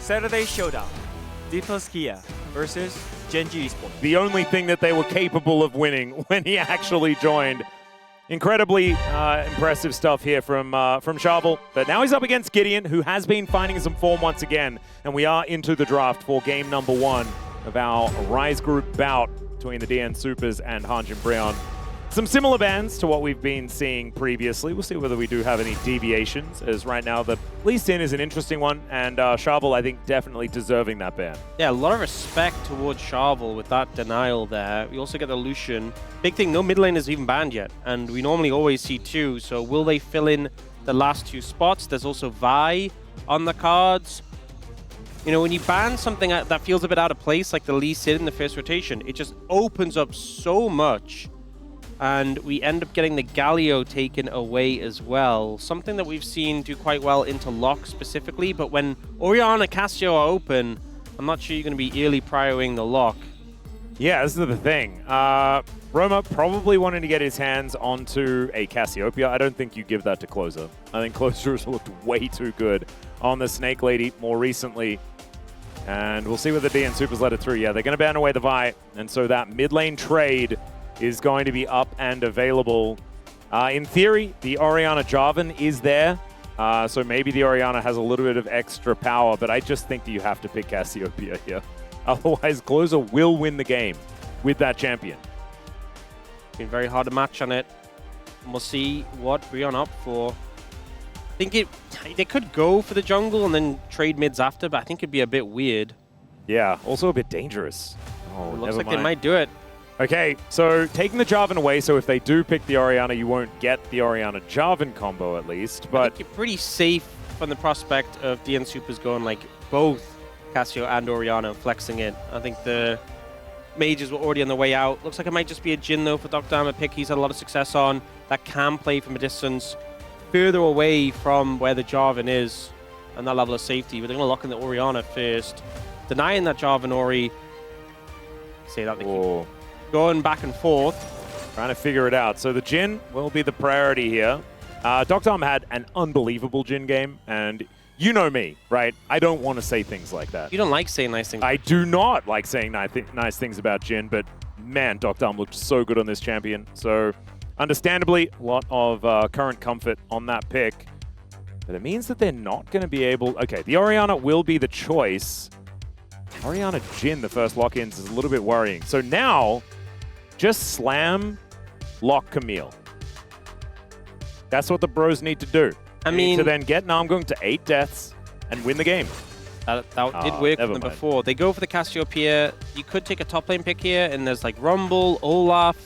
Saturday Showdown. Deepos Kia versus Genji Esports. The only thing that they were capable of winning when he actually joined. Incredibly impressive stuff here from Charvel. But now he's up against Gideon, who has been finding some form once again. And we are into the draft for game number 1 of our Rise Group bout between the DN Supers and Hanjin Breon. Some similar bans to what we've been seeing previously. We'll see whether we do have any deviations, as right now the Lee Sin is an interesting one, and Charvel, I think, definitely deserving that ban. Yeah, a lot of respect towards Charvel with that denial there. We also get the Lucian. Big thing, no mid lane is even banned yet, and we normally always see 2, so will they fill in the last 2 spots? There's also Vi on the cards. You know, when you ban something that feels a bit out of place, like the Lee Sin in the first rotation, it just opens up so much. And we end up getting the Galio taken away as well. Something that we've seen do quite well into Lock specifically, but when Orianna and Cassio are open, I'm not sure you're going to be early prioring the Lock. Yeah, this is the thing. Roma probably wanting to get his hands onto a Cassiopeia. I don't think you give that to Closer. I think Closer has looked way too good on the Snake Lady more recently. And we'll see whether DN Supers let it through. Yeah, they're going to ban away the Vi, and so that mid lane trade is going to be up and available. In theory, the Orianna Jarvan is there, so maybe the Orianna has a little bit of extra power, but I just think that you have to pick Cassiopeia here. Otherwise, Closer will win the game with that champion. Been very hard to match on it. And we'll see what Breon opt for. I think they could go for the jungle and then trade mids after, but I think it'd be a bit weird. Yeah, also a bit dangerous. Oh, it looks like they might do it. Okay, so taking the Jarvan away, so if they do pick the Orianna, you won't get the Orianna Jarvan combo at least, but... I think you're pretty safe from the prospect of DN Supers going like both Cassio and Orianna flexing it. I think the mages were already on the way out. Looks like it might just be a Jhin though for Dr. Amma pick he's had a lot of success on. That can play from a distance further away from where the Jarvan is and that level of safety, but they're going to lock in the Orianna first. Denying that Jarvan Ori. Say that they keep going back and forth. Trying to figure it out. So the Jhin will be the priority here. Dr. Arm had an unbelievable Jhin game, and you know me, right? I don't want to say things like that. You don't like saying nice things. I do not like saying nice things about Jhin, but man, Dr. Arm looked so good on this champion. So understandably, a lot of current comfort on that pick. But it means that they're not going to be able... Okay, the Orianna will be the choice. Orianna Jhin, the first lock-ins, is a little bit worrying. So now... just slam, lock Camille. That's what the bros need to do. I mean, to then get Namgung to 8 deaths and win the game. That did work for them before. They go for the Cassiopeia. You could take a top lane pick here, and there's like Rumble, Olaf,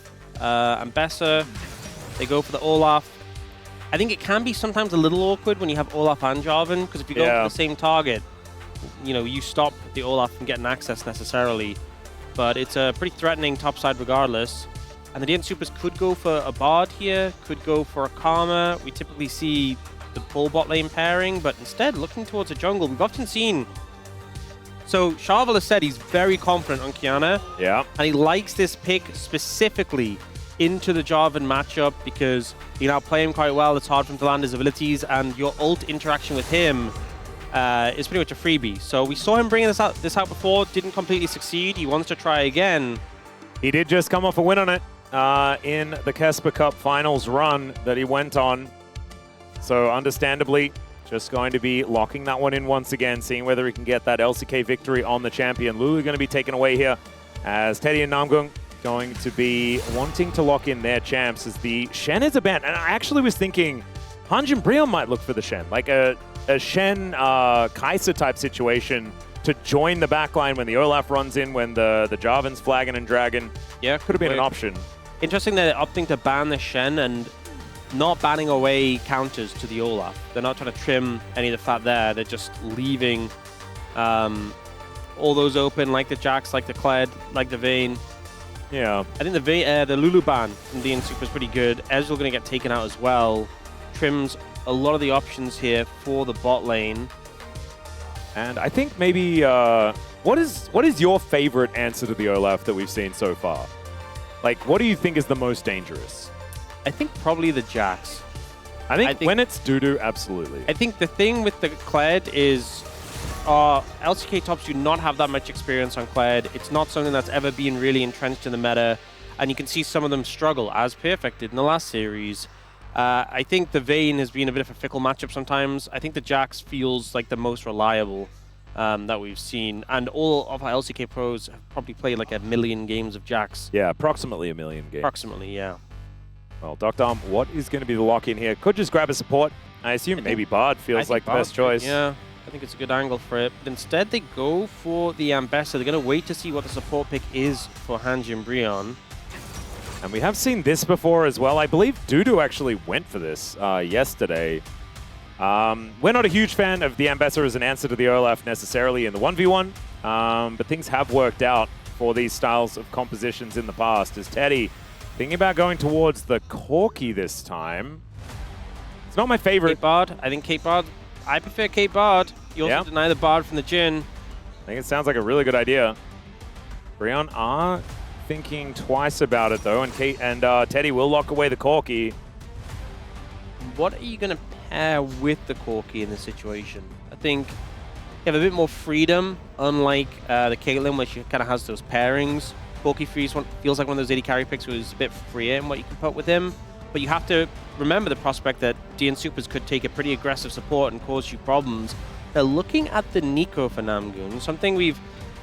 and Bessa. They go for the Olaf. I think it can be sometimes a little awkward when you have Olaf and Jarvan, because if you go for the same target, you know, you stop the Olaf from getting access necessarily. But it's a pretty threatening top side regardless. And the DN Supers could go for a Bard here, could go for a Karma. We typically see the full bot lane pairing, but instead looking towards a jungle. We've often seen... So Charvel has said he's very confident on Kiana. Yeah. And he likes this pick specifically into the Jarvan matchup because you now play him quite well. It's hard for him to land his abilities, and your ult interaction with him is pretty much a freebie. So we saw him bringing this out before, didn't completely succeed. He wants to try again. He did just come off a win on it in the Kesper Cup finals run that he went on. So understandably, just going to be locking that one in once again, seeing whether he can get that LCK victory on the champion. Lulu going to be taken away here as Teddy and Namgung going to be wanting to lock in their champs as the Shen is a ban. And I actually was thinking Hanjin Breon might look for the Shen, like a Shen Kai'Sa type situation to join the backline when the Olaf runs in, when the Jarvan's flagging and dragging. Yeah, could have been an option. Interesting that they're opting to ban the Shen and not banning away counters to the Olaf. They're not trying to trim any of the fat there. They're just leaving all those open, like the Jax, like the Kled, like the Vayne. Yeah. I think the Lulu ban from DN Super is pretty good. Ezreal going to get taken out as well. Trims a lot of the options here for the bot lane. And I think maybe, what is your favorite answer to the Olaf that we've seen so far? Like, what do you think is the most dangerous? I think probably the Jax. I think when it's doo-doo, absolutely. I think the thing with the Kled is LCK tops do not have that much experience on Kled. It's not something that's ever been really entrenched in the meta, and you can see some of them struggle, as Perfect did in the last series. I think the Vayne has been a bit of a fickle matchup sometimes. I think the Jax feels like the most reliable that we've seen, and all of our LCK pros have probably played like 1 million games of Jax. Yeah, approximately 1 million games. Approximately, yeah. Well, Dr. what is going to be the lock-in here? Could just grab a support. I assume maybe Bard feels like the best choice. Yeah, I think it's a good angle for it. But instead, they go for the Ambassador. They're going to wait to see what the support pick is for Hanji and Brion. And we have seen this before as well. I believe Dudu actually went for this yesterday. We're not a huge fan of the Ambassador as an answer to the Olaf necessarily in the 1v1, but things have worked out for these styles of compositions in the past. As Teddy thinking about going towards the Corki this time. It's not my favorite. Kate Bard. I think Kate Bard. I prefer Kate Bard. You also deny the Bard from the Jhin. I think it sounds like a really good idea. Brion are thinking twice about it though, and Teddy will lock away the Corki. What are you going to pair with the Corki in this situation? I think you have a bit more freedom, unlike the Caitlyn, where she kind of has those pairings. Corki feels like one of those AD carry picks who's a bit freer in what you can put with him. But you have to remember the prospect that DN Supers could take a pretty aggressive support and cause you problems. They're looking at the Nico for Namgun, something we've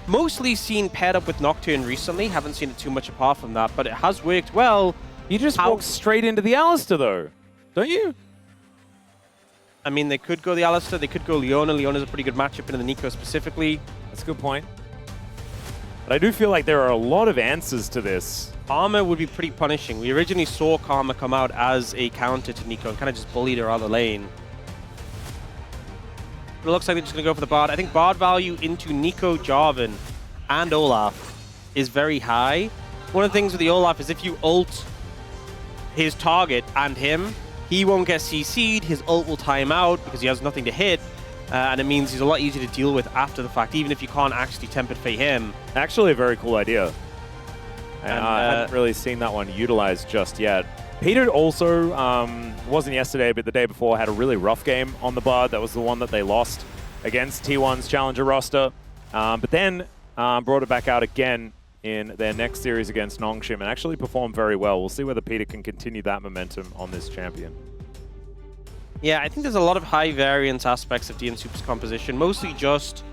mostly seen paired up with Nocturne recently. Haven't seen it too much apart from that, but it has worked well. You just walk straight into the Alistar though, don't you? I mean, they could go the Alistar, they could go Leona. Leona's a pretty good matchup into the Nico specifically. That's a good point. But I do feel like there are a lot of answers to this. Karma would be pretty punishing. We originally saw Karma come out as a counter to Nico and kind of just bullied her out of the lane. But it looks like they're just going to go for the Bard. I think Bard value into Nico, Jarvan, and Olaf is very high. One of the things with the Olaf is if you ult his target and him, he won't get CC'd, his ult will time out because he has nothing to hit. And it means he's a lot easier to deal with after the fact, even if you can't actually Tempered Fate him. Actually a very cool idea. I hadn't really seen that one utilized just yet. Peter also, wasn't yesterday, but the day before, had a really rough game on the Bard. That was the one that they lost against T1's Challenger roster. But then brought it back out again in their next series against Nongshim and actually performed very well. We'll see whether Peter can continue that momentum on this champion. Yeah, I think there's a lot of high variance aspects of DN Super's composition, mostly just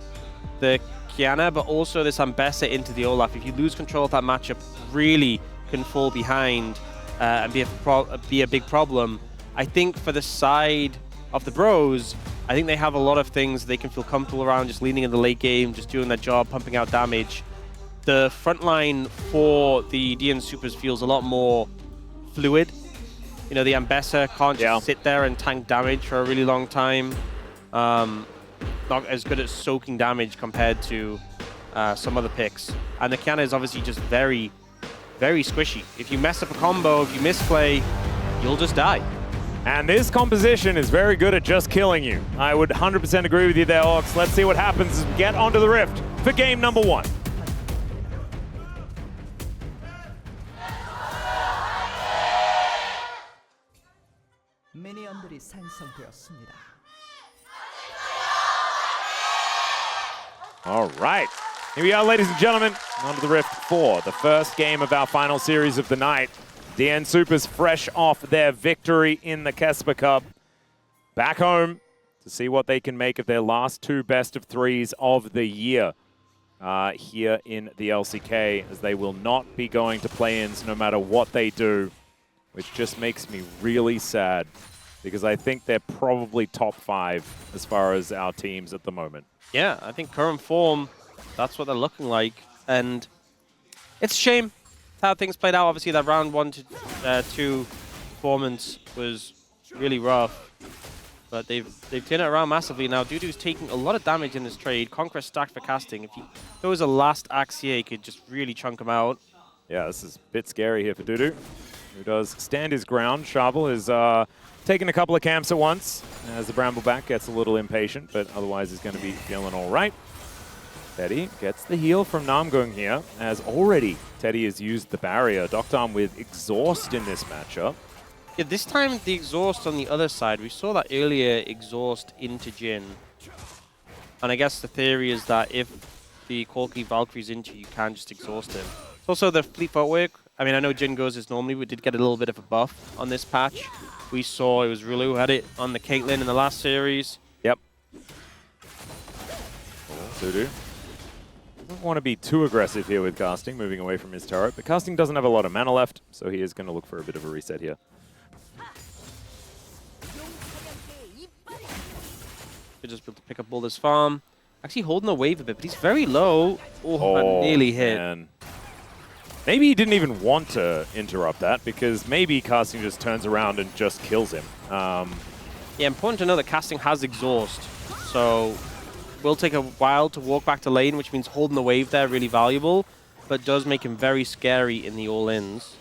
the Kiana, but also this Ambessa into the Olaf. If you lose control of that matchup, really can fall behind and be a big problem. I think for the side of the Bros, I think they have a lot of things they can feel comfortable around, just leaning in the late game, just doing their job, pumping out damage. The front line for the DN Supers feels a lot more fluid. You know, the Ambessa can't just sit there and tank damage for a really long time. Not as good at soaking damage compared to some other picks. And the Kiana is obviously just very, very squishy. If you mess up a combo, if you misplay, you'll just die. And this composition is very good at just killing you. I would 100% agree with you there, Orcs. Let's see what happens as we get onto the Rift for game number 1. 미니언들이 생성되었습니다. All right. Here we are, ladies and gentlemen, onto the Rift 4, the first game of our final series of the night. DN Supers fresh off their victory in the Kesper Cup. Back home to see what they can make of their last 2 best-of-3s of the year here in the LCK, as they will not be going to play-ins no matter what they do, which just makes me really sad because I think they're probably top 5 as far as our teams at the moment. Yeah, I think current form, that's what they're looking like. And it's a shame how things played out. Obviously, that round 1 to 2 performance was really rough. But they've turned it around massively now. Dudu's taking a lot of damage in this trade. Conquest stacked for casting. If there was a last axe here, he could just really chunk him out. Yeah, this is a bit scary here for Dudu, who does stand his ground. Shabel is taking a couple of camps at once as the Brambleback gets a little impatient, but otherwise he's going to be feeling all right. Teddy gets the heal from Namgung here, as already Teddy has used the barrier. Doctarm with exhaust in this matchup. Yeah, this time the exhaust on the other side. We saw that earlier, exhaust into Jhin. And I guess the theory is that if the Corki Valkyrie's into you, can just exhaust him. It's also the fleet footwork. I mean, I know Jin goes as normally. We did get a little bit of a buff on this patch. We saw it was Rulu who had it on the Caitlyn in the last series. Yep. Dudu. Doesn't want to be too aggressive here with casting, moving away from his turret. But casting doesn't have a lot of mana left, so he is going to look for a bit of a reset here. Could just be able to pick up all this farm. Actually holding the wave a bit, but he's very low. Oh, that nearly hit. Man. Maybe he didn't even want to interrupt that, because maybe casting just turns around and just kills him. Yeah, important to know that casting has exhaust, so will take a while to walk back to lane, which means holding the wave there really valuable, but does make him very scary in the all-ins.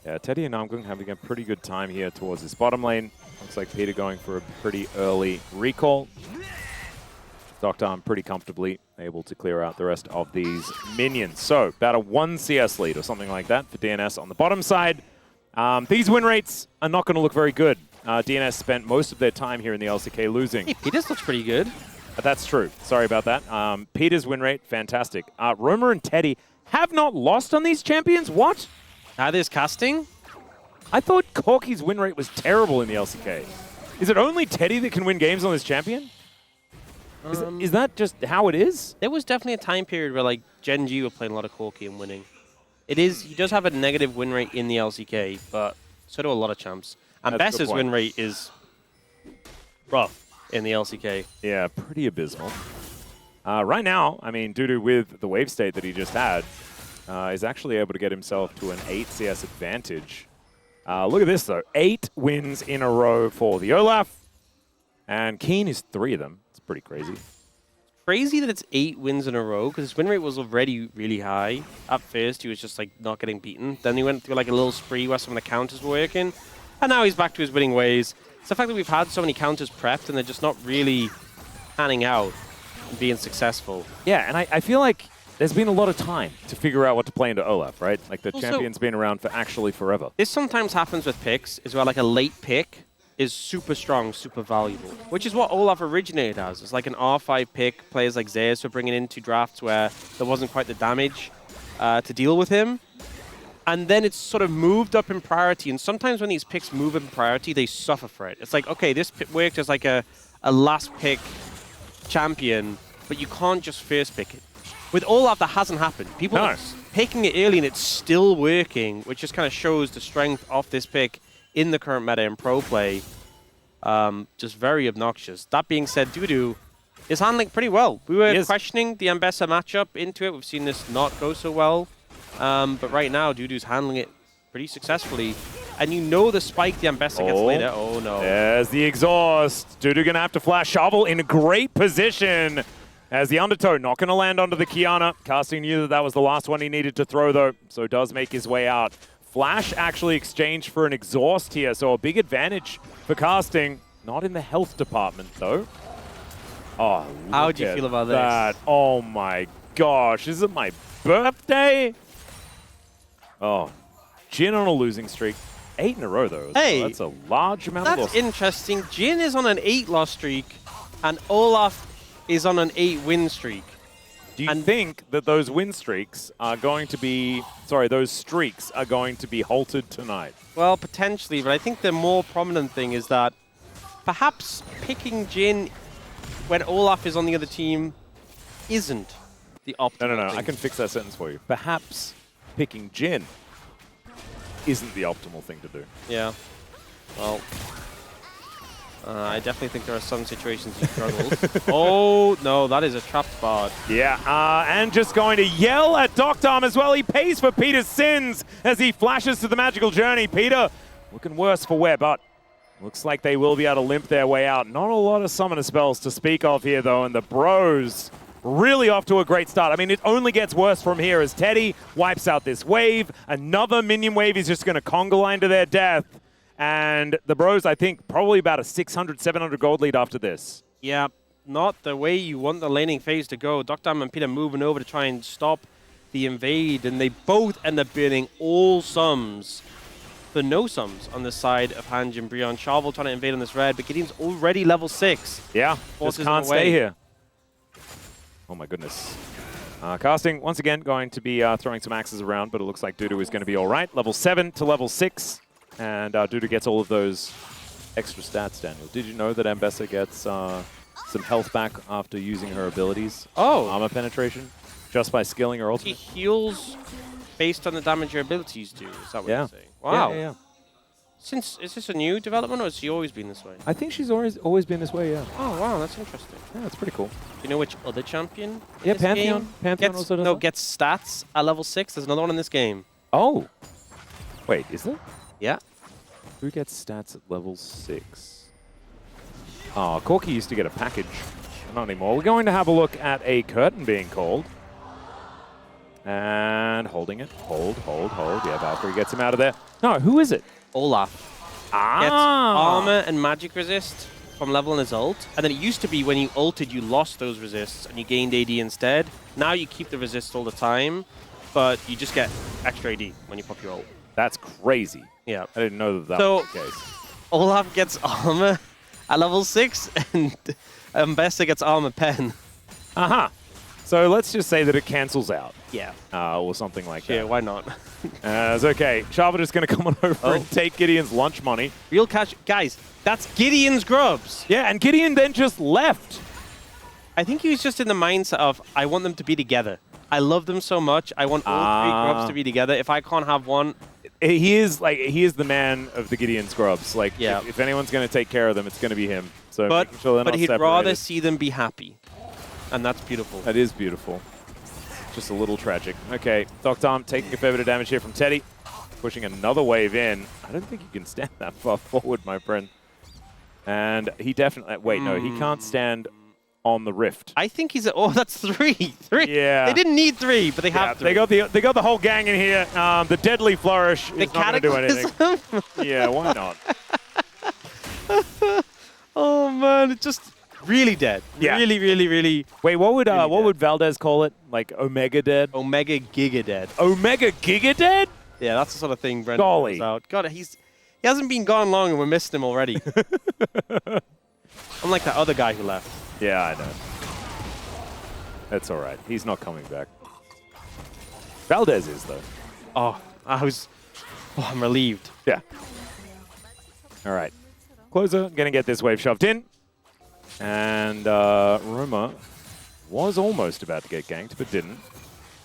Yeah, Teddy and Namgung having a pretty good time here towards his bottom lane. Looks like Peter going for a pretty early recall. Dr. Arm pretty comfortably able to clear out the rest of these minions. So, about a 1 CS lead or something like that for DNS on the bottom side. These win rates are not going to look very good. DNS spent most of their time here in the LCK losing. Hey, Peter's looks pretty good. That's true. Sorry about that. Peter's win rate, fantastic. Roma and Teddy have not lost on these champions? What? Neither is casting. I thought Corki's win rate was terrible in the LCK. Is it only Teddy that can win games on this champion? Is that just how it is? There was definitely a time period where like Gen G were playing a lot of Corki and winning. He does have a negative win rate in the LCK, but so do a lot of champs. And Bess's win rate is rough in the LCK. Yeah, pretty abysmal. Right now, I mean, Dudu with the wave state that he just had, is actually able to get himself to an 8 CS advantage. Look at this, though. 8 wins in a row for the Olaf. And Keen is 3 of them. It's pretty crazy. Crazy that it's 8 wins in a row, because his win rate was already really high. At first, he was just like not getting beaten. Then he went through like a little spree where some of the counters were working. And now he's back to his winning ways. It's the fact that we've had so many counters prepped and they're just not really panning out and being successful. Yeah, and I feel like there's been a lot of time to figure out what to play into Olaf, right? Like the champion's been around for actually forever. This sometimes happens with picks, is where like a late pick is super strong, super valuable, which is what Olaf originated as. It's like an R5 pick, players like Zeus were bringing into drafts where there wasn't quite the damage to deal with him. And then it's sort of moved up in priority, and sometimes when these picks move in priority, they suffer for it. It's like, okay, this pick worked as like a last pick champion, but you can't just first pick it. With Olaf, that hasn't happened. People are picking it early and it's still working, which just kind of shows the strength of this pick in the current meta in pro play. Just very obnoxious. That being said, Dudu is handling pretty well. We were questioning the Ambessa matchup into it. We've seen this not go so well. But right now, Dudu's handling it pretty successfully. And you know the spike the Ambessa gets later. Oh, no. There's the exhaust. Dudu going to have to flash Shovel in a great position. As the undertow not going to land onto the Kiana. Casting knew that that was the last one he needed to throw, though. So does make his way out. Flash actually exchanged for an exhaust here. So a big advantage for Casting. Not in the health department, though. Oh, how do you feel about that? Oh, my gosh. Is it my birthday? Oh, Jin on a losing streak. 8 in a row, though. Hey, that's a large amount of losses. That's interesting. Jin is on an 8 loss streak, and Olaf is on an 8 win streak. Do you think that those win streaks are going to be, those streaks are going to be halted tonight? Well, potentially, but I think the more prominent thing is that perhaps picking Jin when Olaf is on the other team isn't the optimal No, thing. I can fix that sentence for you. Perhaps picking Jin isn't the optimal thing to do. Yeah. Well, I definitely think there are some situations he struggles. Oh, no, that is a trapped bard. Yeah, and just going to yell at Doctorm as well. He pays for Peter's sins as he flashes to the magical journey. Peter looking worse for wear, but looks like they will be able to limp their way out. Not a lot of summoner spells to speak of here, though, and the Bros really off to a great start. I mean, it only gets worse from here as Teddy wipes out this wave. Another minion wave is just going to conga line to their death. And the Bros, I think, probably about a 600, 700 gold lead after this. Yeah, not the way you want the laning phase to go. Dr. and Peter moving over to try and stop the invade, and they both end up burning all sums for no sums on the side of Hanj and Brion. Charvel trying to invade on this red, but Gideon's already level 6. Yeah, just can't stay here. Oh my goodness. Casting, once again, going to be throwing some axes around, but it looks like Dudu is going to be all right. Level 7 to level 6. And Dudu gets all of those extra stats, Daniel. Did you know that Ambessa gets some health back after using her abilities? Oh. Armor penetration, just by skilling her He ultimate? heals based on the damage your abilities do. Is that what Yeah. you're saying? Wow. Yeah. Is this a new development, or has she always been this way? I think she's always been this way, yeah. Oh, wow, that's interesting. Yeah, that's pretty cool. Do you know which other champion in Yeah, this Pantheon. game Pantheon gets, also does no, that? gets stats at level 6? There's another one in this game. Oh. Wait, is there? Yeah. Who gets stats at level 6? Oh, Corki used to get a package. Not anymore. We're going to have a look at a curtain being called. And holding it. Hold. Yeah, Valkyrie gets him out of there. No, who is it? Olaf. Ah! Gets armor and magic resist from leveling his ult. And then it used to be when you ulted, you lost those resists and you gained AD instead. Now you keep the resist all the time, but you just get extra AD when you pop your ult. That's crazy. Yeah. I didn't know that So- was the case. Olaf gets armor at level 6, and Ambessa gets armor pen. Aha. So let's just say that it cancels out. Yeah. Or something like Yeah, that. why not? It's okay. Sharva just going to come on over and take Gideon's lunch money. Real cash. Guys, that's Gideon's grubs. Yeah, and Gideon then just left. I think he was just in the mindset of, I want them to be together. I love them so much. I want all 3 grubs to be together. If I can't have one... He is the man of the Gideon scrubs. Like, Yeah. if anyone's going to take care of them, it's going to be him. So But, making sure they're but not he'd rather separated. see them be happy. And that's beautiful. That is beautiful. Just a little tragic. Okay, Doctarm taking a fair bit of damage here from Teddy. Pushing another wave in. I don't think you can stand that far forward, my friend. And he definitely... Wait, no, he can't stand on the rift. I think he's... Oh, that's 3. 3. Yeah. They didn't need 3, but they have 3. They got the whole gang in here. The deadly flourish is not going to do anything. Cataclysm. Yeah, why not? Oh, man. It's just really dead. Yeah. Really Wait, what would Really dead. Valdez call it? Like Omega Dead? Omega Giga dead. Omega Giga Dead? Yeah, that's the sort of thing Brendan Golly. goes out. God, he hasn't been gone long and we're missing him already. Unlike that other guy who left. Yeah, I know. That's all right. He's not coming back. Valdez is, though. Oh, I'm relieved. Yeah. All right. Closer, going to get this wave shoved in. And Roma was almost about to get ganked, but didn't.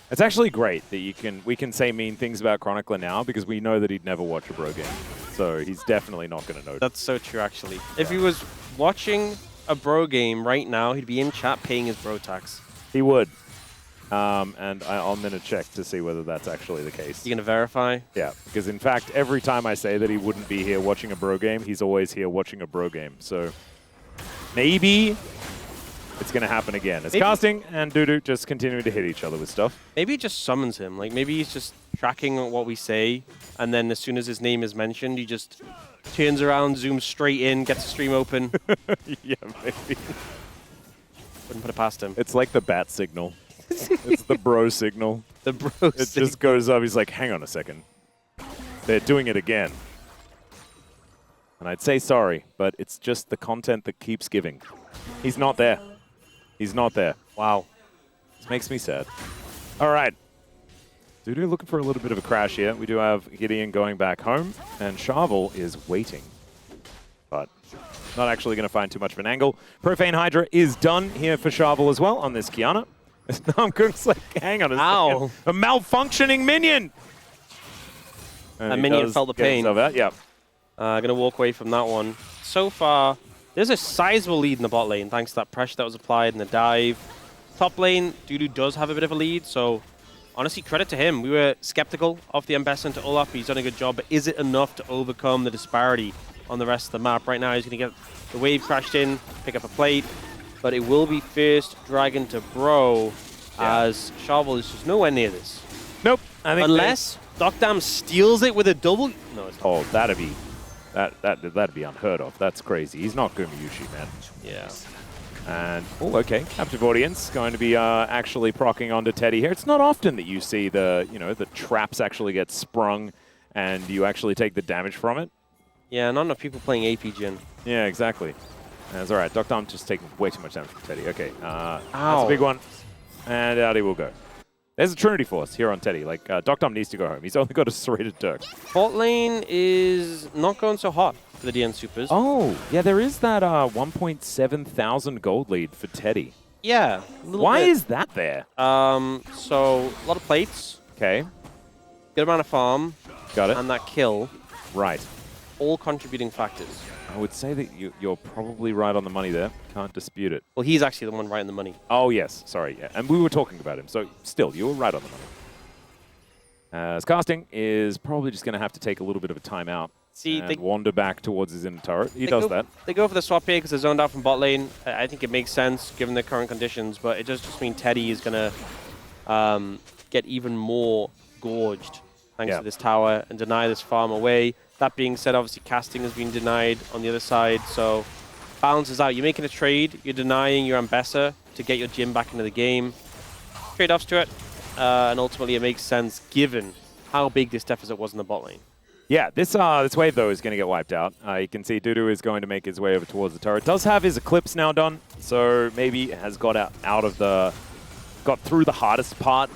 It's actually great that we can say mean things about Chronicler now because we know that he'd never watch a bro game. So he's definitely not going to know. That's so true, actually. If he was watching a bro game right now, he'd be in chat paying his bro tax. He would. And I'm going to check to see whether that's actually the case. You going to verify? Yeah, because in fact, every time I say that he wouldn't be here watching a bro game, he's always here watching a bro game. So maybe it's going to happen again. It's Casting and Dudu just continuing to hit each other with stuff. Maybe it just summons him. Like, maybe he's just tracking what we say, and then as soon as his name is mentioned, he just turns around, zooms straight in, gets the stream open. Yeah, maybe. Wouldn't put it past him. It's like the bat signal. It's the bro signal. The bro It just goes up. He's like, hang on a second. They're doing it again. And I'd say sorry, but it's just the content that keeps giving. He's not there. He's not there. Wow. This makes me sad. All right. Dudu looking for a little bit of a crash here. We do have Gideon going back home, and Charvel is waiting. But not actually going to find too much of an angle. Profane Hydra is done here for Charvel as well on this Kiana. Namkook's like, hang on a Ow. second. A malfunctioning minion! And That he minion does felt the get pain. himself out. Yeah. Gonna walk away from that one. So far, there's a sizable lead in the bot lane thanks to that pressure that was applied in the dive. Top lane, Dudu does have a bit of a lead, so honestly, credit to him. We were skeptical of the Ambessa to Olaf, but he's done a good job. But is it enough to overcome the disparity on the rest of the map? Right now, he's going to get the wave crashed in, pick up a plate, but it will be first Dragon to Bro, as Charvel is just nowhere near this. Nope. I think Unless Docdam steals it with a double... No, it's not. Oh, that'd be unheard of. That's crazy. He's not Gumayushi, man. Yeah. And, oh, okay. Captive audience going to be actually proccing onto Teddy here. It's not often that you see the traps actually get sprung and you actually take the damage from it. Yeah, not enough people playing AP Jin. Yeah, exactly. That's all right. Doctor just taking way too much damage from Teddy. Okay. That's Ow. a big one. And out he will go. There's a Trinity Force here on Teddy. Like, Doc Dom needs to go home. He's only got a serrated Dirk. Bot lane is not going so hot for the DN Supers. Oh, yeah, there is that 1.7 thousand gold lead for Teddy. Yeah. Why is that there? So, a lot of plates. Okay. Good amount of farm. Got it. And that kill. Right. All contributing factors. I would say that you're probably right on the money there. Can't dispute it. Well, he's actually the one right in the money. Oh, yes. Sorry, yeah. And we were talking about him. So, still, you were right on the money. As casting is probably just going to have to take a little bit of a timeout. See, and wander back towards his inner turret. He does that. They go for the swap here because they're zoned out from bot lane. I think it makes sense given the current conditions, but it does just mean Teddy is going to get even more gorged thanks to this tower and deny this farm away. That being said, obviously casting has been denied on the other side, so balances out. You're making a trade, you're denying your Ambessa to get your Jim back into the game. Trade-offs to it, and ultimately it makes sense given how big this deficit was in the bot lane. Yeah, this wave, though, is going to get wiped out. You can see Dudu is going to make his way over towards the turret. Does have his Eclipse now done, so maybe has got got through the hardest part.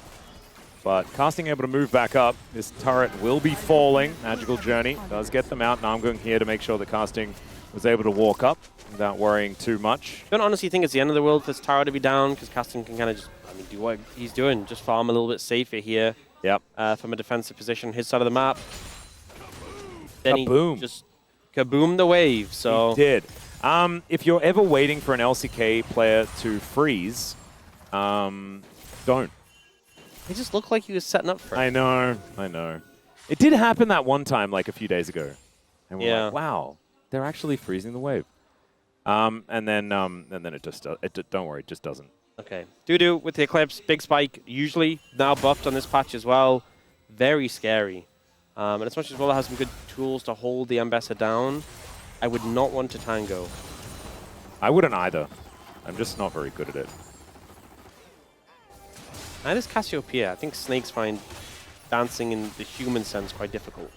But casting able to move back up. This turret will be falling. Magical Journey does get them out. Now I'm going here to make sure that casting was able to walk up without worrying too much. I don't honestly think it's the end of the world for this tower to be down, because casting can kind of just do what he's doing. Just farm a little bit safer here. Yep. From a defensive position, his side of the map. Then kaboom. He just kaboomed the wave. So he did. If you're ever waiting for an LCK player to freeze, don't. He just looked like he was setting up for it. I know. It did happen that one time, like a few days ago. And we're like, wow, they're actually freezing the wave. And then it just, don't worry, it just doesn't. Okay. Dudu with the Eclipse, big spike, usually now buffed on this patch as well. Very scary. And as much as Roller has some good tools to hold the Ambessa down, I would not want to tango. I wouldn't either. I'm just not very good at it. Neither is Cassiopeia. I think snakes find dancing in the human sense quite difficult.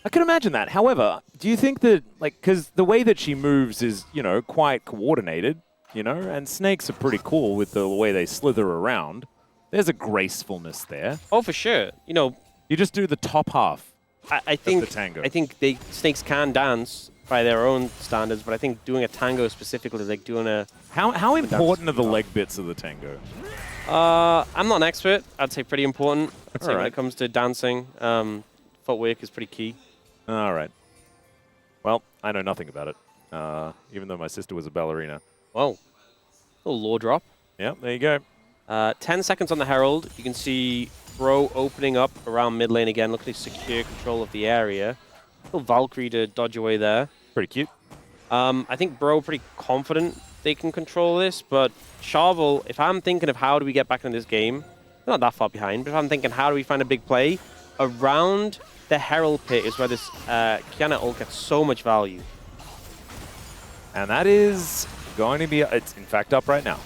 I can imagine that. However, do you think that, like, because the way that she moves is, quite coordinated, and snakes are pretty cool with the way they slither around. There's a gracefulness there. Oh, for sure. You just do the top half I think, of the tango. I think snakes can dance by their own standards, but I think doing a tango specifically, like doing a... How important are the leg bits of the tango? I'm not an expert. I'd say pretty important. I'd say All right. when it comes to dancing, footwork is pretty key. All right. Well, I know nothing about it, even though my sister was a ballerina. Whoa. Little lore drop. Yeah, there you go. 10 seconds on the Herald. You can see Bro opening up around mid lane again, looking to secure control of the area. Little Valkyrie to dodge away there. Pretty cute. I think Bro pretty confident they can control this, but Charvel, if I'm thinking of how do we get back into this game, they're not that far behind, but if I'm thinking how do we find a big play, around the Herald pit is where this Kiana ult gets so much value. And that is going to be, it's in fact up right now.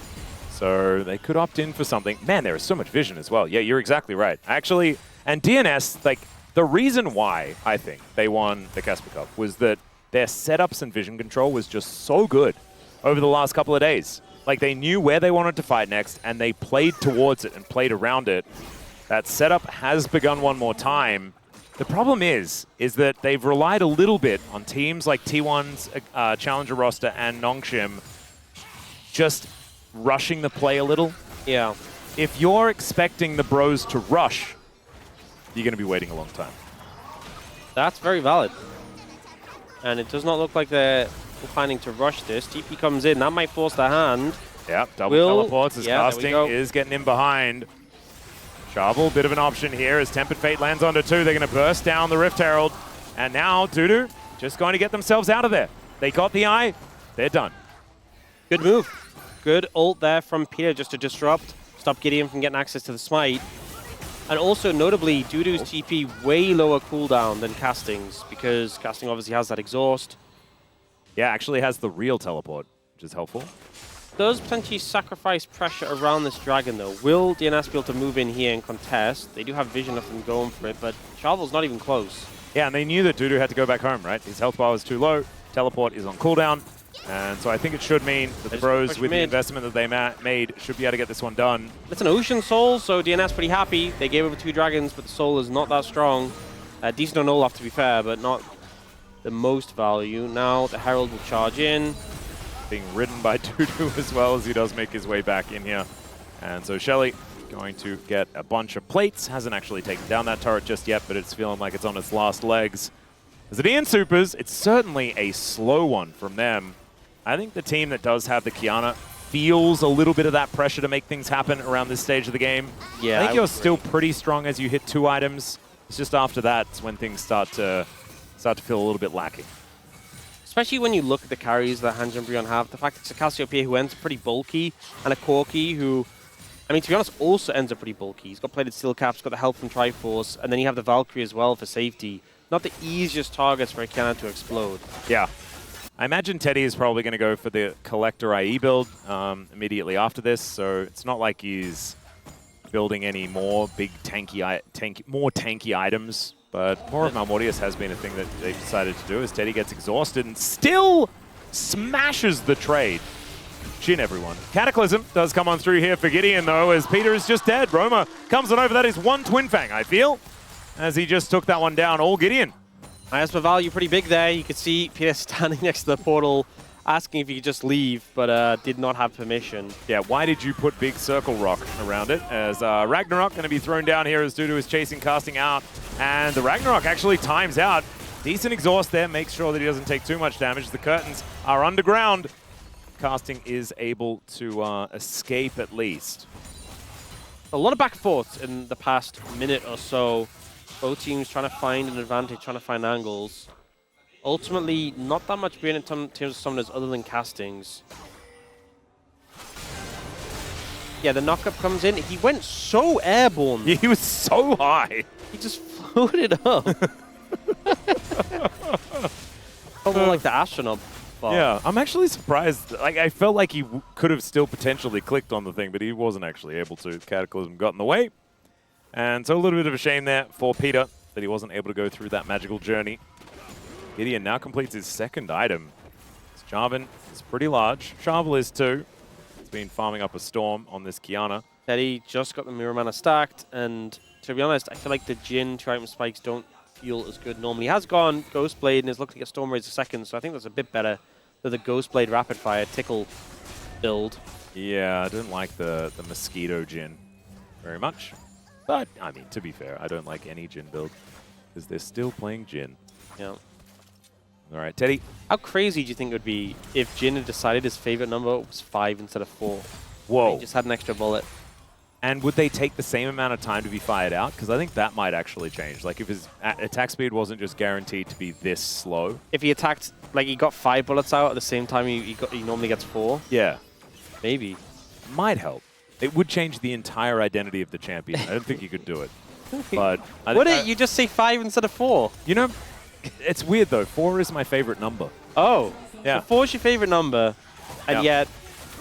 So they could opt in for something. Man, there is so much vision as well. Yeah, you're exactly right. Actually, and DNS, like, the reason why I think they won the Casper Cup was that their setups and vision control was just so good over the last couple of days. Like, they knew where they wanted to fight next, and they played towards it and played around it. That setup has begun one more time. The problem is that they've relied a little bit on teams like T1's Challenger roster and Nongshim just rushing the play a little. Yeah. If you're expecting the Bros to rush, you're going to be waiting a long time. That's very valid. And it does not look like they're planning to rush this. TP comes in. That might force the hand. Yeah, double teleports as casting is getting in behind. Charvel, bit of an option here as Tempered Fate lands onto two. They're going to burst down the Rift Herald. And now Dudu just going to get themselves out of there. They got the eye. They're done. Good move. Good ult there from Peter just to disrupt. Stop Gideon from getting access to the smite. And also, notably, Dudu's TP way lower cooldown than Casting's, because Casting obviously has that exhaust. Yeah, actually has the real teleport, which is helpful. Does potentially sacrifice pressure around this dragon, though. Will DNS be able to move in here and contest? They do have vision of them going for it, but Charvel's not even close. Yeah, and they knew that Dudu had to go back home, right? His health bar was too low. Teleport is on cooldown. And so I think it should mean that the Bros, with the investment that they made, should be able to get this one done. It's an Ocean Soul, so DNS pretty happy. They gave over 2 dragons, but the Soul is not that strong. Decent on Olaf, to be fair, but not the most value. Now the Herald will charge in. Being ridden by Dudu as well as he does make his way back in here. And so Shelly going to get a bunch of plates. Hasn't actually taken down that turret just yet, but it's feeling like it's on its last legs. As the DN Supers, it's certainly a slow one from them. I think the team that does have the Kiana feels a little bit of that pressure to make things happen around this stage of the game. Yeah, I think you're still pretty strong as you hit 2 items. It's just after that when things start to feel a little bit lacking. Especially when you look at the carries that Hanji and Brion have. The fact that it's a Cassiopeia who ends pretty bulky, and a Corki who, I mean, to be honest, also ends up pretty bulky. He's got plated steel caps, got the help from Triforce, and then you have the Valkyrie as well for safety. Not the easiest targets for a Kiana to explode. Yeah. I imagine Teddy is probably going to go for the Collector IE build immediately after this, so it's not like he's building any more big more tanky items. But more of Malmortius has been a thing that they've decided to do as Teddy gets exhausted and still smashes the trade. Jin, everyone. Cataclysm does come on through here for Gideon, though, as Peter is just dead. Roma comes on over. That is 1 Twin Fang, I feel, as he just took that one down. All Gideon. As for value, pretty big there. You could see Peter standing next to the portal, asking if he could just leave, but did not have permission. Yeah, why did you put big circle rock around it? As Ragnarok going to be thrown down here as Dudu is chasing, casting out. And the Ragnarok actually times out. Decent exhaust there, makes sure that he doesn't take too much damage. The curtains are underground. Casting is able to escape at least. A lot of back and forth in the past minute or so. Both teams trying to find an advantage, trying to find angles. Ultimately, not that much being in terms of summoners other than castings. Yeah, the knockup comes in. He went so airborne. He was so high. He just floated up. Almost like the astronaut. Bar. Yeah, I'm actually surprised. Like, I felt like he could have still potentially clicked on the thing, but he wasn't actually able to. Cataclysm got in the way. And so a little bit of a shame there for Peter that he wasn't able to go through that magical journey. Gideon now completes his 2nd item. Jarvan is pretty large. Shovel is too. He's been farming up a storm on this Kiana. Teddy just got the Mirror Mana stacked, and to be honest, I feel like the Jin 2-item spikes don't feel as good normally. He has gone Ghostblade and is looking at Storm Razor 2nd, so I think that's a bit better than the Ghostblade Rapid Fire Tickle build. Yeah, I don't like the Mosquito Jin very much. But, I mean, to be fair, I don't like any Jin build because they're still playing Jin. Yeah. All right, Teddy. How crazy do you think it would be if Jin had decided his favorite number was 5 instead of 4? Whoa. He just had an extra bullet. And would they take the same amount of time to be fired out? Because I think that might actually change. Like, if his attack speed wasn't just guaranteed to be this slow. If he attacked, like, he got 5 bullets out at the same time he normally gets 4? Yeah. Maybe. Might help. It would change the entire identity of the champion. I don't think you could do it. But Would it? You just say 5 instead of 4? You know, it's weird, though. 4 is my favorite number. Oh. Yeah. So 4 is your favorite number, and yet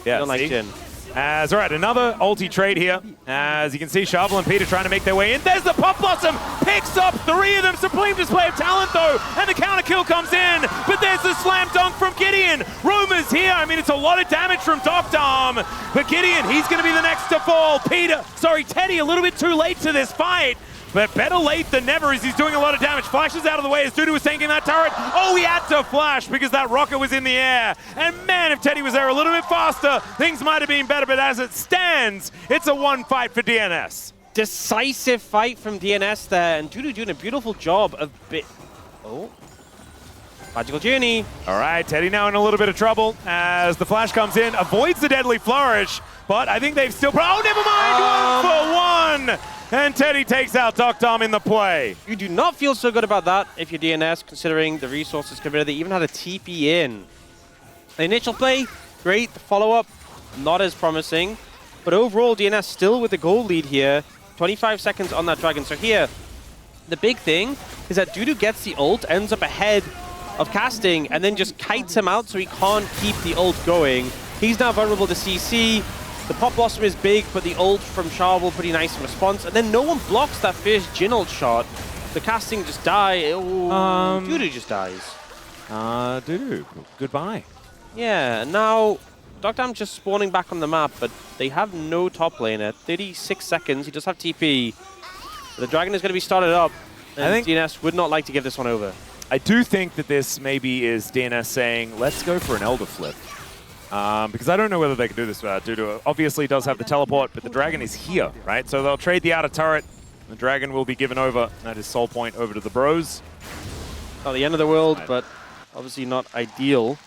you don't like Jin. All right, another ulti trade here. As you can see, Shovel and Peter trying to make their way in. There's the Pop Blossom. Picks up 3 of them. Supreme display of talent, though. And the counter kill comes in. But there's the slam dunk from Gideon. Roma's here. I mean, it's a lot of damage from Dr. Arm. But Gideon, he's going to be the next to fall. Teddy, a little bit too late to this fight. But better late than never as he's doing a lot of damage. Flashes out of the way as Dudu was tanking that turret. Oh, he had to flash because that rocket was in the air. And man, if Teddy was there a little bit faster, things might have been better. But as it stands, it's a 1 fight for DNS. Decisive fight from DNS there. And Dudu doing a beautiful job of Oh. Magical Journey. All right, Teddy now in a little bit of trouble as the flash comes in. Avoids the deadly flourish. But I think they've still... Oh, never mind. 1 for 1. And Teddy takes out Dr. Arm in the play. You do not feel so good about that if you're DNS, considering the resources committed. They even had a TP in. The initial play, great. The follow-up, not as promising. But overall, DNS still with the goal lead here. 25 seconds on that dragon. So here, the big thing is that Dudu gets the ult, ends up ahead of casting, and then just kites him out so he can't keep the ult going. He's now vulnerable to CC. The Pop Blossom is big, but the ult from Shovel pretty nice in response. And then no one blocks that first Jin ult shot. The casting just die. Dudu just dies. Dudu, goodbye. Yeah, now Dogdam's just spawning back on the map, but they have no top lane at 36 seconds. He does have TP. The Dragon is going to be started up, and I think DNS would not like to give this one over. I do think that this maybe is DNS saying, let's go for an Elder Flip. Because I don't know whether they can do this without Dudu. Obviously does have the teleport, but the Dragon is here, right? So they'll trade the outer turret. The Dragon will be given over. That is Soul Point over to the Bros. Not the end of the world, but obviously not ideal.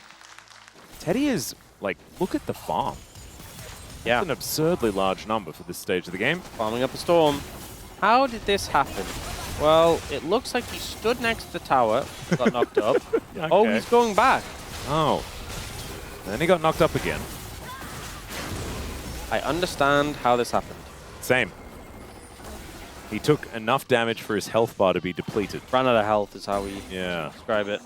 Teddy is, like, look at the farm. Yeah. That's an absurdly large number for this stage of the game. Farming up a storm. How did this happen? Well, it looks like he stood next to the tower, got knocked up. Okay. Oh, he's going back. Oh. And then he got knocked up again. I understand how this happened. Same. He took enough damage for his health bar to be depleted. Ran out of health is how we Yeah. describe it.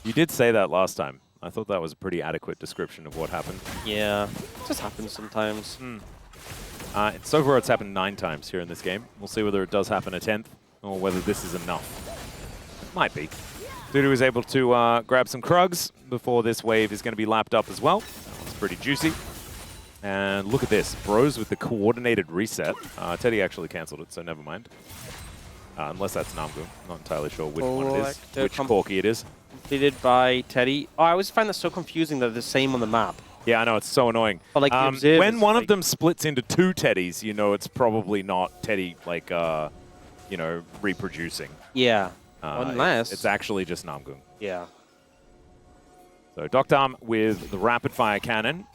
You did say that last time. I thought that was a pretty adequate description of what happened. Yeah, it just happens sometimes. So far, it's happened 9 times here in this game. We'll see whether it does happen a 10th or whether this is enough. It might be. Dudu is able to grab some Krugs before this wave is going to be lapped up as well. That one's pretty juicy. And look at this. Bros with the coordinated reset. Teddy actually cancelled it, so never mind. Unless that's Namgu. Not entirely sure which one it is, which Corki it is. Completed by Teddy. Oh, I always find that so confusing that they're the same on the map. Yeah, I know, it's so annoying. But, like, the observe when is, one like, of them splits into 2 Teddys, you know it's probably not Teddy, like, you know, reproducing. Yeah. Unless. It's actually just Namgung. Yeah. So Dokdam with the rapid fire cannon.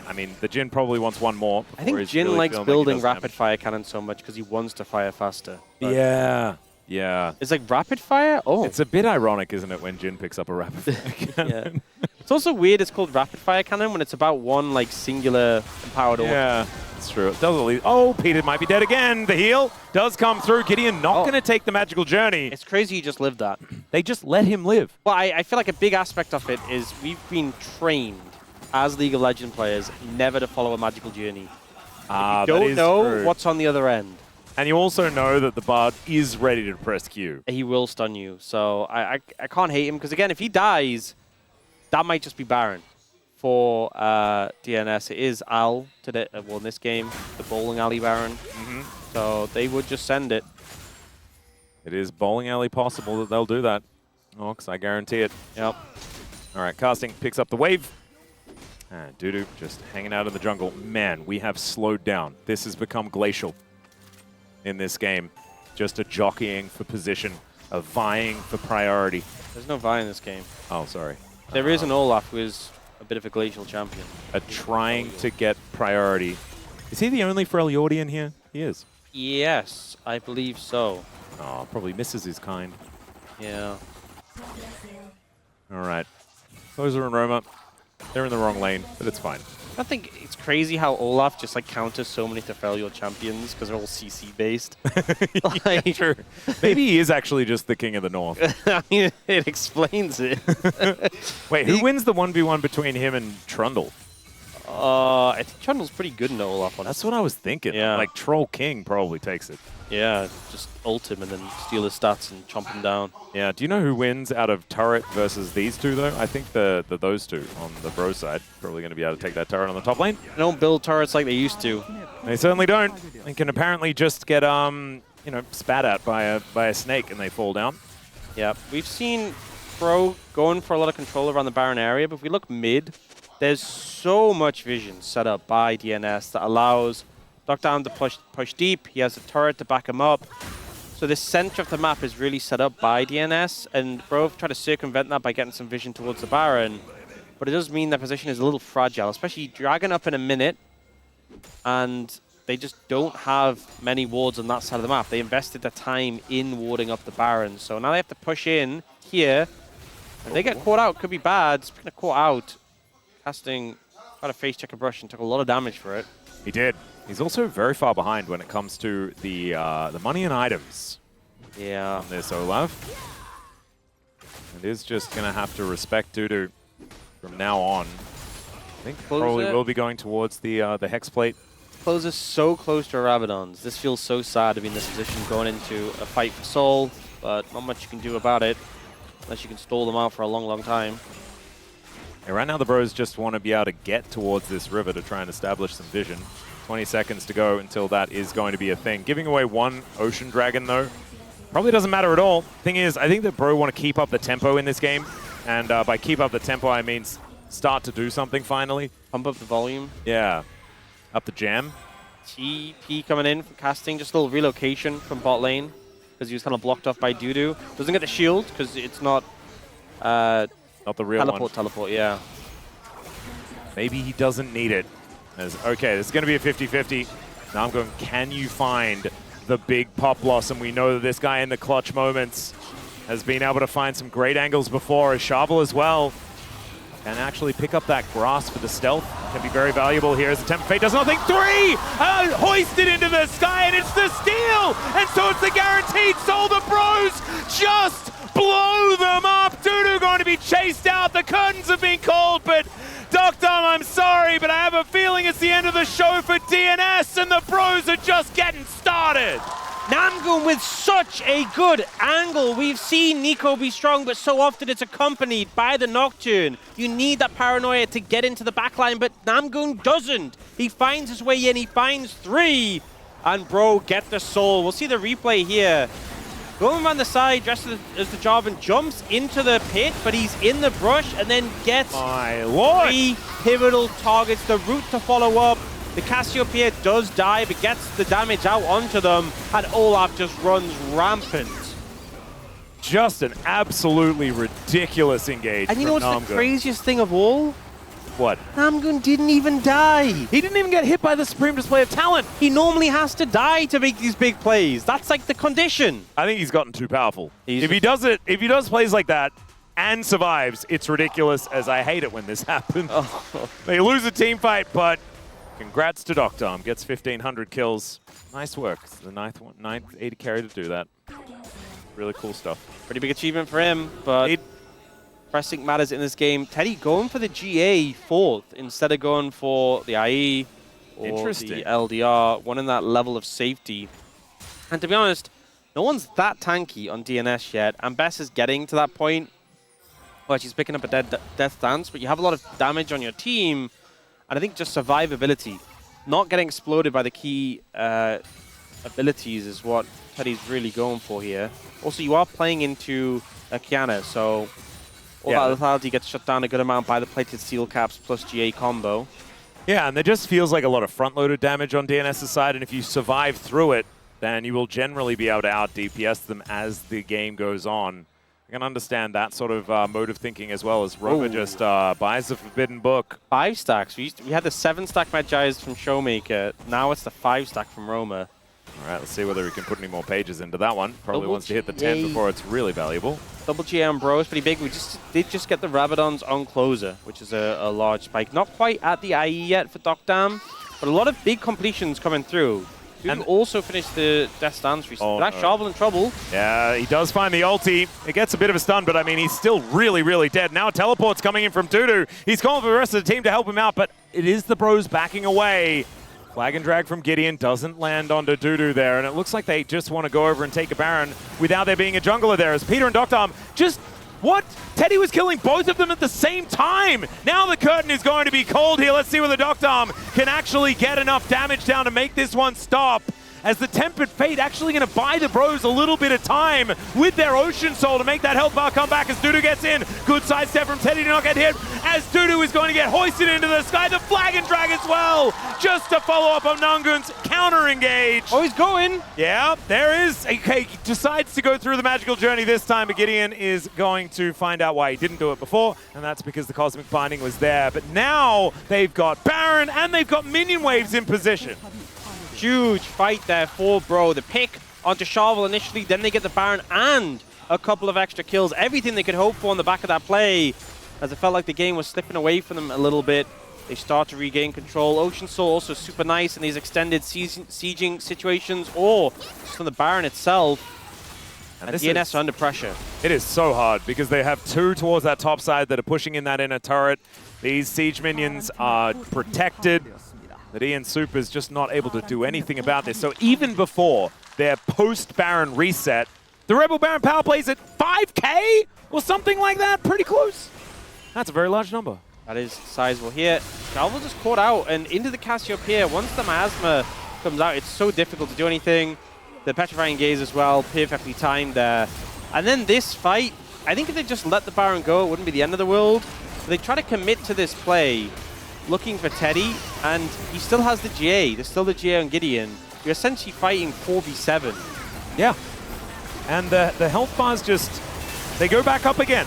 I mean, the Jin probably wants one more. I think Jin likes building rapid fire cannon so much because he wants to fire faster. Yeah. Yeah. It's like rapid fire? Oh. It's a bit ironic, isn't it, when Jin picks up a rapid fire cannon? Yeah. It's also weird it's called rapid fire cannon when it's about one like singular empowered orb. Yeah, it's true. It does at least. Oh, Peter might be dead again. The heal does come through. Gideon not going to take the magical journey. It's crazy he just lived that. They just let him live. Well, I feel like a big aspect of it is we've been trained as League of Legends players never to follow a magical journey. You don't know what's on the other end. And you also know that the Bard is ready to press Q. He will stun you. So I can't hate him because, again, if he dies, that might just be Baron. For DNS, it is Al today. Well, in this game, the bowling alley Baron. So they would just send it. It is bowling alley possible that they'll do that. Oh, because I guarantee it. Yep. All right, casting picks up the wave. And Dudu just hanging out in the jungle. Man, we have slowed down. This has become glacial in this game. Just a jockeying for position, a vying for priority. There's no Vi in this game. Oh, sorry. There is an Olaf who is a bit of a glacial champion. A trying to get priority. Is he the only Freljordian here? He is. Yes, I believe so. Oh, probably misses his kind. Yeah. All right. Closer and Roma. They're in the wrong lane, but it's fine. I think it's crazy how Olaf just like counters so many Teferial champions because they're all CC based. Like, true. Maybe he is actually just the king of the north. I mean, it explains it. Wait, who wins the 1v1 between him and Trundle? I think Trundle's pretty good in Olaf. Honestly. That's what I was thinking. Yeah. Like Troll King probably takes it. Yeah, just ult him and then steal his stats and chomp him down. Yeah. Do you know who wins out of turret versus these two though? I think those two on the bro side probably going to be able to take that turret on the top lane. They don't build turrets like they used to. They certainly don't. They can apparently just get you know, spat at by a snake and they fall down. Yeah, we've seen Pro going for a lot of control around the Baron area, but if we look mid, there's so much vision set up by DNS that allows Knockdown to push deep. He has a turret to back him up. So the center of the map is really set up by DNS, and Bro try to circumvent that by getting some vision towards the Baron. But it does mean their position is a little fragile, especially Dragon up in a minute, and they just don't have many wards on that side of the map. They invested their time in warding up the Baron, so now they have to push in here. If they get caught out, it could be bad. Speaking of caught out, casting got a face checker brush and took a lot of damage for it. He did. He's also very far behind when it comes to the money and items. Yeah. On this Olaf. And is just going to have to respect Dudu from now on. I think probably will be going towards the Hex Plate. Close is so close to Rabadon's. This feels so sad to be in this position going into a fight for Soul, but not much you can do about it unless you can stall them out for a long, long time. Yeah, right now the Bros just want to be able to get towards this river to try and establish some vision. 20 seconds to go until that is going to be a thing. Giving away one Ocean Dragon, though, probably doesn't matter at all. Thing is, I think that Bro want to keep up the tempo in this game. And by keep up the tempo, I mean start to do something finally. Pump up the volume. Yeah. Up the jam. TP coming in from casting. Just a little relocation from bot lane. Because he was kind of blocked off by Dudu. Doesn't get the shield because it's not... Not the real one. Teleport, yeah. Maybe he doesn't need it. Okay, this is going to be a 50-50. Now I'm going, can you find the big Pop Blossom? We know that this guy in the clutch moments has been able to find some great angles before. Shovel as well can actually pick up that grass for the stealth. Can be very valuable here as the Temper Fate does nothing. 3! Hoisted into the sky, and it's the steal! And so it's the guaranteed soul. The Bros just blow them up. Dudu going to be chased out. The curtains have been called, but Dr. I'm sorry, but I have a feeling it's the end of the show for DNS, and the Bros are just getting started. Namgoon with such a good angle. We've seen Nico be strong, but so often it's accompanied by the Nocturne. You need that paranoia to get into the backline, but Namgoon doesn't. He finds his way in, he finds 3, and Bro get the soul. We'll see the replay here. Going around the side, dressed as the Jarvan, jumps into the pit, but he's in the brush and then gets My lord. 3 pivotal targets. The route to follow up. The Cassiopeia does die, but gets the damage out onto them, and Olaf just runs rampant. Just an absolutely ridiculous engage. And you know what's the craziest thing of all? What? Namgoon didn't even die. He didn't even get hit by the Supreme Display of Talent. He normally has to die to make these big plays. That's like the condition. I think he's gotten too powerful. If he does plays like that and survives, it's ridiculous, as I hate it when this happens. Oh. They lose a team fight, but congrats to Dr. Gets 1,500 kills. Nice work. It's the ninth AD carry to do that. Really cool stuff. Pretty big achievement for him, but pressing matters in this game. Teddy going for the GA 4th instead of going for the IE or the LDR, one in that level of safety. And to be honest, no one's that tanky on DNS yet, and Bess is getting to that point where she's picking up a death dance, but you have a lot of damage on your team, and I think just survivability, not getting exploded by the key abilities is what Teddy's really going for here. Also, you are playing into a Kiana, so all that lethality gets shut down a good amount by the plated steel caps plus GA combo. Yeah, and there just feels like a lot of front-loaded damage on DNS's side, and if you survive through it, then you will generally be able to out-DPS them as the game goes on. I can understand that sort of mode of thinking as well, as Roma just buys the Forbidden Book. 5 stacks. We had the 7-stack Magi's from Showmaker. Now it's the 5-stack from Roma. All right, let's see whether we can put any more pages into that one. Probably wants to hit the 10 before it's really valuable. Double GA on Bro is pretty big. We did just get the Rabadons on Closer, which is a large spike. Not quite at the IE yet for Docdam, but a lot of big completions coming through. And also finished the Death Dance recently. That's Shovel in trouble. Yeah, he does find the ulti. It gets a bit of a stun, but I mean, he's still really, really dead. Now a teleport's coming in from Dudu. He's calling for the rest of the team to help him out, but it is the Bros backing away. Flag and drag from Gideon doesn't land onto Dudu there, and it looks like they just want to go over and take a Baron without there being a jungler there, as Peter and Docdam just... What? Teddy was killing both of them at the same time. Now the curtain is going to be called here. Let's see whether Docdam can actually get enough damage down to make this one stop. As the Tempered Fate actually going to buy the Bros a little bit of time with their Ocean Soul to make that health bar come back as Dudu gets in. Good sidestep from Teddy to not get hit. As Dudu is going to get hoisted into the sky. The flag and drag as well. Just to follow up on Namgoon's counter engage. Oh, he's going. Yeah, there is. Okay, he decides to go through the magical journey this time, but Gideon is going to find out why he didn't do it before, and that's because the Cosmic Binding was there. But now they've got Baron and they've got minion waves in position. Huge fight there for Bro. The pick onto Shovel initially, then they get the Baron and a couple of extra kills. Everything they could hope for on the back of that play. As it felt like the game was slipping away from them a little bit, they start to regain control. Ocean Soul also super nice in these extended sieging situations, or just from the Baron itself. And DNS are under pressure. It is so hard because they have 2 towards that top side that are pushing in that inner turret. These siege minions are protected. That Ian Super is just not able to do anything about this. So even before their post-Baron reset, the Rebel Baron power plays at 5K or something like that. Pretty close. That's a very large number. That is sizable here. Galvo just caught out and into the Cassiopeia. Once the Miasma comes out, it's so difficult to do anything. The Petrifying Gaze as well, perfectly timed there. And then this fight, I think if they just let the Baron go, it wouldn't be the end of the world. But they try to commit to this play, looking for Teddy, and he still has the GA. There's still the GA on Gideon. You're essentially fighting 4v7. Yeah. And the health bars just, they go back up again.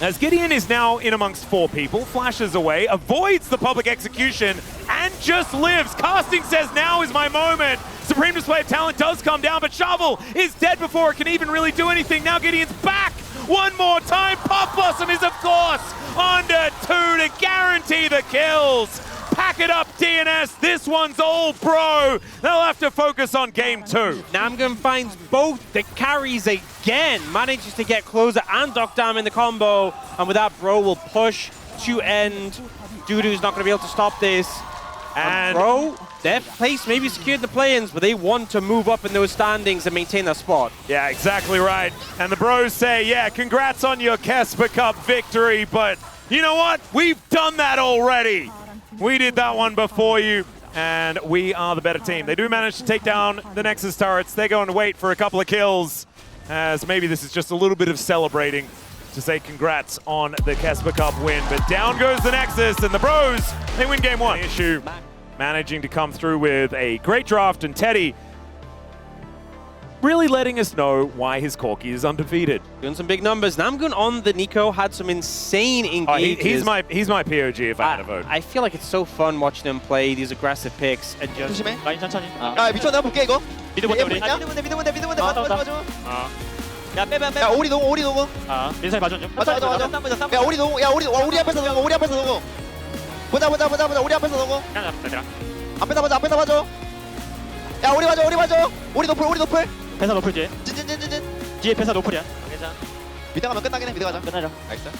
As Gideon is now in amongst 4 people, flashes away, avoids the public execution, and just lives. Casting says, now is my moment. Supreme Display of Talent does come down, but Shovel is dead before it can even really do anything. Now Gideon's back one more time. Puff Blossom is, of course, under 2 to guarantee the kills. Pack it up, DNS. This one's all bro. They'll have to focus on game 2. Namgun finds both the carries again. Manages to get Closer and Dokdam in the combo. And with that, bro will push to end. Dudu's not going to be able to stop this. And bro, their place may be secured in the play-ins, but they want to move up in those standings and maintain their spot. Yeah, exactly right. And the bros say, yeah, congrats on your Kesper Cup victory, but you know what? We've done that already. We did that one before you, and we are the better team. They do manage to take down the Nexus turrets. They're going to wait for a couple of kills, as maybe this is just a little bit of celebrating to say congrats on the Kesper Cup win. But down goes the Nexus, and the bros, they win game 1. Issue managing to come through with a great draft, and Teddy really letting us know why his Corki is undefeated. Doing some big numbers. Namgun on the Nico had some insane engages. He's my POG if I had a vote. I feel like it's so fun watching him play these aggressive picks and just... 조심해. 라인 천천히. 야 미쳐 내가 볼게 이거. 미드 보자 우리. 미드 본데 맞아. 야 빼. 야 오리 농구. 민상이 봐줘 좀. 맞아. 야 오리 농구. 야 우리 앞에서 농구. 보자. 우리 앞에서 농구. 앞에다 봐줘. 야 오리 봐줘. 오리 노플. 패사 노플지. 찐. 뒤에 패사 노플이야. 미드 가면 끝나긴 해. 미드 가자. 끝나자. 나이스.